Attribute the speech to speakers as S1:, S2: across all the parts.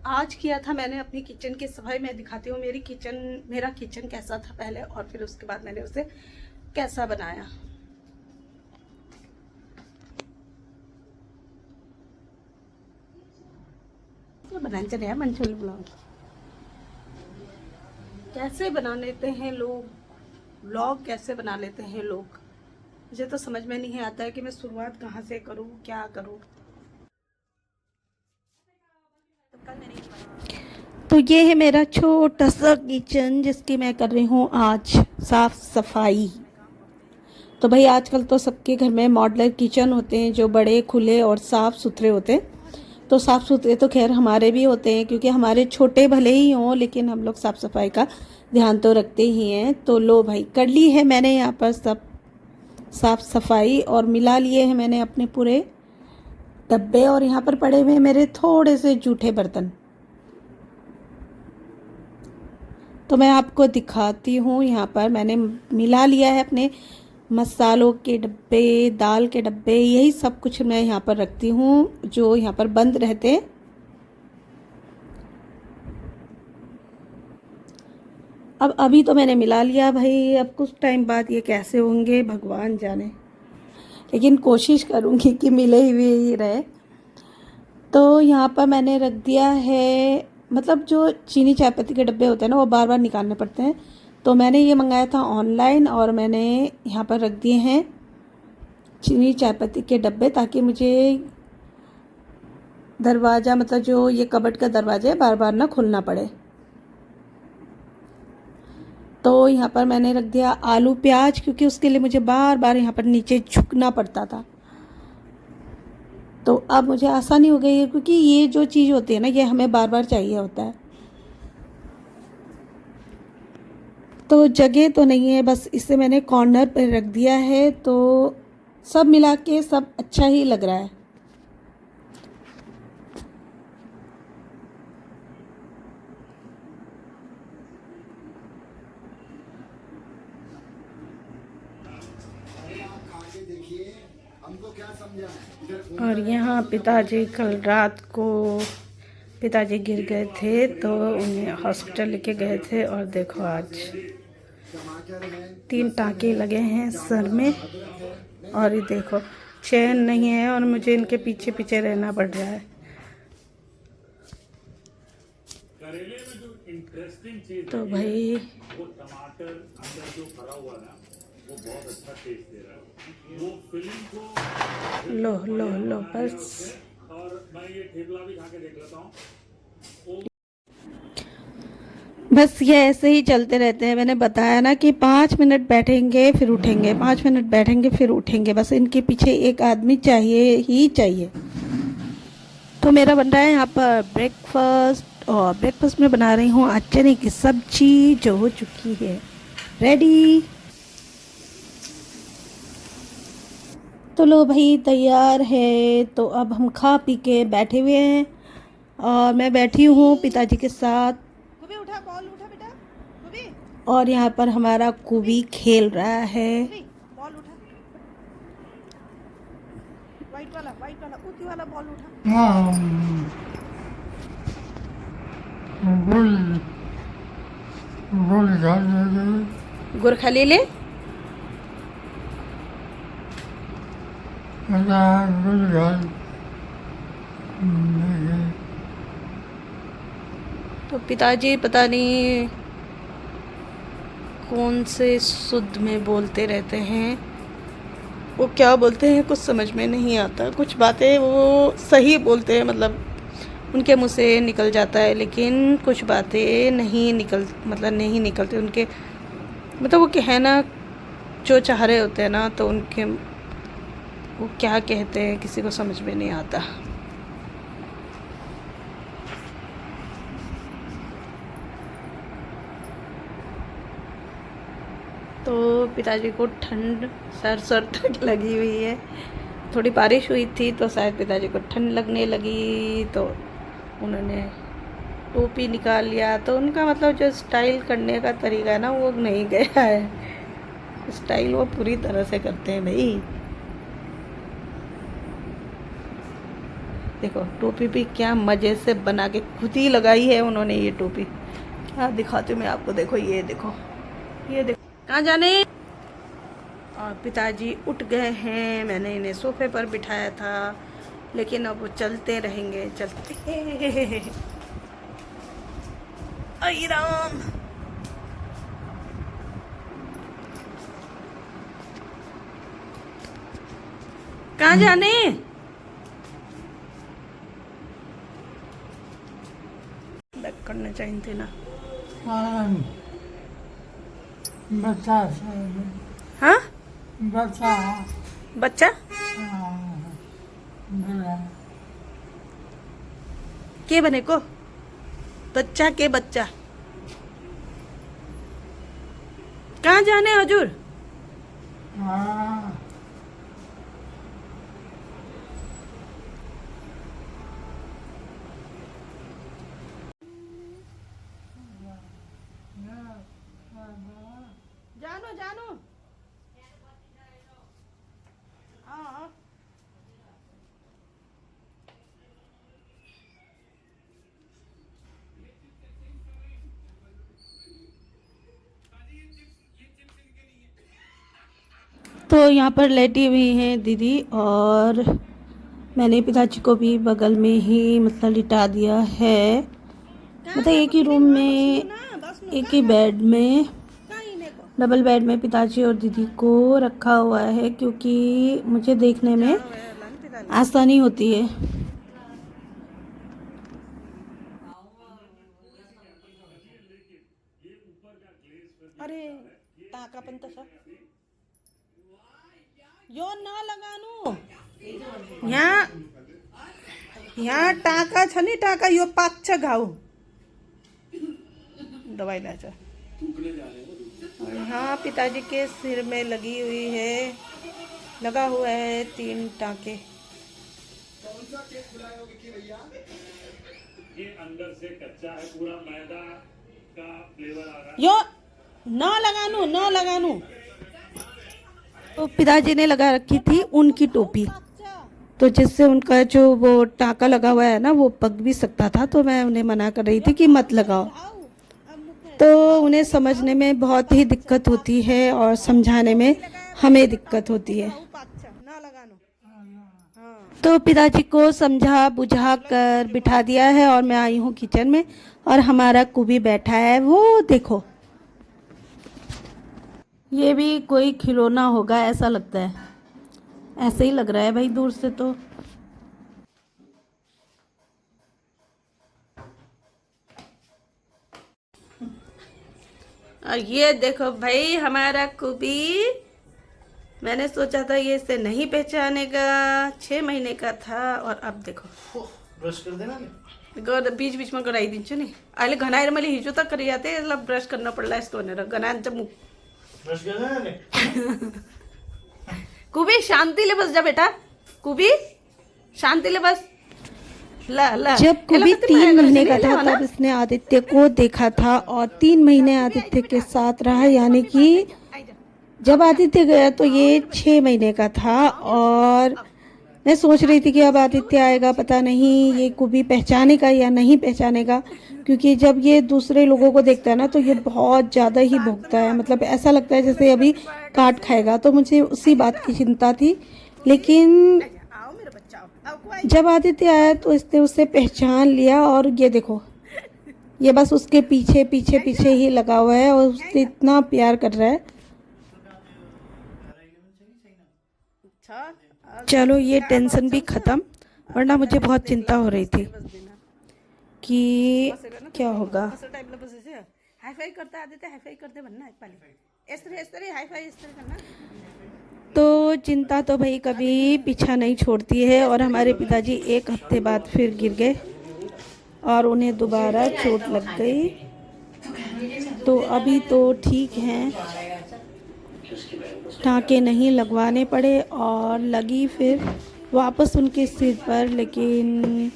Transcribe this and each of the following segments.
S1: आज किया था मैंने अपनी किचन की सफाई। मैं दिखाती हूँ मेरा किचन कैसा था पहले, और फिर उसके बाद मैंने उसे कैसा बनाया। बनाने चले मंचूल ब्लॉग कैसे बना लेते हैं लोग, ब्लॉग कैसे बना लेते हैं लोग। मुझे तो समझ में नहीं आता है कि मैं शुरुआत कहाँ से करूँ, क्या करूँ। तो ये है मेरा छोटा सा किचन जिसकी मैं कर रही हूँ आज साफ सफाई। तो भाई आजकल तो सबके घर में मॉडलर किचन होते हैं जो बड़े खुले और साफ़ सुथरे होते हैं। तो साफ़ सुथरे तो खैर हमारे भी होते हैं, क्योंकि हमारे छोटे भले ही हों लेकिन हम लोग साफ़ सफाई का ध्यान तो रखते ही हैं। तो लो भाई कर ली है मैंने यहाँ पर सब साफ़ सफाई, और मिला लिए हैं मैंने अपने पूरे डब्बे। और यहाँ पर पड़े हुए मेरे थोड़े से जूठे बर्तन, तो मैं आपको दिखाती हूँ। यहाँ पर मैंने मिला लिया है अपने मसालों के डब्बे, दाल के डब्बे, यही सब कुछ मैं यहाँ पर रखती हूँ जो यहाँ पर बंद रहते। अब अभी तो मैंने मिला लिया भाई, अब कुछ टाइम बाद ये कैसे होंगे भगवान जाने, लेकिन कोशिश करूँगी कि मिले हुए ही रहे। तो यहाँ पर मैंने रख दिया है, मतलब जो चीनी चाय पत्ती के डब्बे होते हैं ना वो बार बार निकालने पड़ते हैं। तो मैंने ये मंगाया था ऑनलाइन, और मैंने यहाँ पर रख दिए हैं चीनी चाय पत्ती के डब्बे, ताकि मुझे दरवाज़ा, मतलब जो ये कबर्ड का दरवाज़ा है, बार बार ना खुलना पड़े। तो यहाँ पर मैंने रख दिया आलू प्याज, क्योंकि उसके लिए मुझे बार बार यहाँ पर नीचे झुकना पड़ता था। तो अब मुझे आसानी हो गई है, क्योंकि ये जो चीज़ होती है ना ये हमें बार बार चाहिए होता है। तो जगह तो नहीं है, बस इसे मैंने कॉर्नर पर रख दिया है, तो सब मिला के सब अच्छा ही लग रहा है। और यहाँ पिताजी कल रात को पिताजी गिर गए थे, तो उन्हें हॉस्पिटल लेके गए थे। और देखो आज 3 टाँके लगे हैं सर में, और ये देखो चैन नहीं है, और मुझे इनके पीछे पीछे रहना पड़ रहा है। तो भाई
S2: वो टमाटर अंदर जो भरा हुआ ना वो बहुत अच्छा टेस्ट दे रहा है। वो फिलिंग को
S1: लो लो लो बस।
S2: और मैं ये ठेपला भी खा के देख लेता हूँ।
S1: बस ये ऐसे ही चलते रहते हैं। मैंने बताया ना कि 5 मिनट बैठेंगे फिर उठेंगे, 5 मिनट बैठेंगे फिर उठेंगे, बस इनके पीछे एक आदमी चाहिए ही चाहिए। तो मेरा बन रहा है यहाँ पर ब्रेकफास्ट, और ब्रेकफास्ट में बना रही हूँ आज चने की सब्जी, जो हो चुकी है रेडी। तो लो भाई तैयार है, तो अब हम खा पी के बैठे हुए हैं, और मैं बैठी हूँ पिताजी के साथ।
S3: उठा बॉल उठा बेटा,
S1: और यहाँ पर हमारा कुबी खेल रहा है।
S3: बॉल उठा, वाइट वाला ऊँची वाला बॉल उठा।
S1: गुरखा ले ले। तो पिताजी पता नहीं कौन से शुद्ध में बोलते रहते हैं, वो क्या बोलते हैं कुछ समझ में नहीं आता। कुछ बातें वो सही बोलते हैं, मतलब उनके मुंह से निकल जाता है, लेकिन कुछ बातें नहीं निकलते उनके, मतलब वो कहना जो चाह रहे होते हैं ना, तो उनके वो क्या कहते हैं किसी को समझ में नहीं आता। तो पिताजी को ठंड सर तक लगी हुई है। थोड़ी बारिश हुई थी तो शायद पिताजी को ठंड लगने लगी, तो उन्होंने टोपी निकाल लिया। तो उनका मतलब जो स्टाइल करने का तरीका है ना वो नहीं गया है। स्टाइल वो पूरी तरह से करते हैं भाई। देखो टोपी भी क्या मज़े से बना के खुद ही लगाई है उन्होंने ये टोपी। क्या दिखाती हूँ मैं आपको, देखो ये देखो, ये देखो। कहाँ जाने? और पिताजी उठ गए हैं, मैंने इन्हें सोफे पर बिठाया था, लेकिन अब वो चलते रहेंगे, चलते। आई राम। कहाँ जाने? बैक करना चाहिए थे ना।
S4: बच्चा
S1: हाँ
S4: बच्चा
S1: बच्चा के बने को बच्चा के बच्चा कहाँ जाने हजूर? जानो जानो। हाँ तो यहाँ पर लेटी हुई हैं दीदी, और मैंने पिताजी को भी बगल में ही मतलब लिटा दिया है। मतलब एक ही रूम में, एक ही बेड में, डबल बेड में पिताजी और दीदी को रखा हुआ है, क्योंकि मुझे देखने में आसानी होती है। अरे टाका पण तसा यो ना लगानु यहाँ टाका छ नि, टाका यो पाक्छ घाउ दवाई लाछ। और यहाँ पिताजी के सिर में लगी हुई है, लगा हुआ है 3 टाके।
S2: ये अंदर से कच्चा है, पूरा मैदा का फ्लेवर आ रहा है।
S1: यो न लगानु। तो पिताजी ने लगा रखी थी उनकी टोपी, तो जिससे उनका जो वो टाका लगा हुआ है ना वो पक भी सकता था, तो मैं उन्हें मना कर रही थी कि मत लगाओ। तो उन्हें समझने में बहुत ही दिक्कत होती है और समझाने में हमें दिक्कत होती है। तो पिताजी को समझा बुझा कर बिठा दिया है, और मैं आई हूँ किचन में, और हमारा कुबी बैठा है, वो देखो। ये भी कोई खिलौना होगा ऐसा लगता है, ऐसे ही लग रहा है भाई दूर से तो। और ये देखो भाई हमारा कुबी, मैंने सोचा था ये इसे नहीं पहचानेगा, 6 महीने का था, और अब देखो
S4: ब्रश कर देना
S1: बीच बीच में कराई दिन्छु नि। अहिले घनाएर मैले हिजो त गरिया थिएँ, यसलाई ब्रश गर्न पर्ला यस्तो भनेर गनान्छ मुख।
S4: ब्रश कर देना
S1: कुबी शांति ले बस जा बेटा, कुबी शांति ले बस। ला ला
S5: जब कुबी 3 महीने का था तब इसने आदित्य को देखा था, और 3 महीने आदित्य के साथ रहा, यानी कि जब आदित्य गया तो ये 6 महीने का था। और मैं सोच रही थी कि अब आदित्य आएगा, पता नहीं ये कुबी पहचानेगा या नहीं पहचानेगा, क्योंकि जब ये दूसरे लोगों को देखता है ना तो ये बहुत ज़्यादा ही भौंकता है, मतलब ऐसा लगता है जैसे अभी काट खाएगा। तो मुझे उसी बात की चिंता थी, लेकिन जब आदित्य आया तो इसने उसे पहचान लिया, और ये देखो ये बस उसके पीछे पीछे पीछे ही लगा हुआ है, और उससे इतना प्यार कर रहा है। चलो ये टेंशन भी ख़त्म, वरना मुझे बहुत चिंता हो रही थी कि क्या होगा।
S1: हाईफाई करता आदित्य, हाईफाई करते भन्ना एकपाली यसरी हाईफाई यसरी करना।
S5: तो चिंता तो भाई कभी पीछा नहीं छोड़ती है, और हमारे पिताजी 1 हफ्ते बाद फिर गिर गए और उन्हें दोबारा चोट लग गई। तो अभी तो ठीक हैं, टाँके नहीं लगवाने पड़े, और लगी फिर वापस उनके सिर पर, लेकिन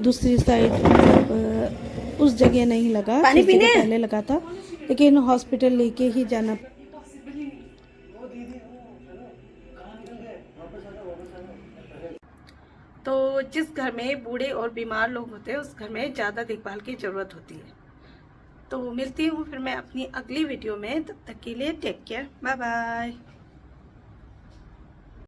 S5: दूसरी साइड मतलब उस जगह नहीं लगा जिस जगह पहले लगा था, लेकिन हॉस्पिटल लेके ही जाना।
S1: तो जिस घर में बूढ़े और बीमार लोग होते हैं उस घर में ज़्यादा देखभाल की ज़रूरत होती है। तो मिलती हूँ फिर मैं अपनी अगली वीडियो में, तब तक के लिए टेक केयर, बाय बाय।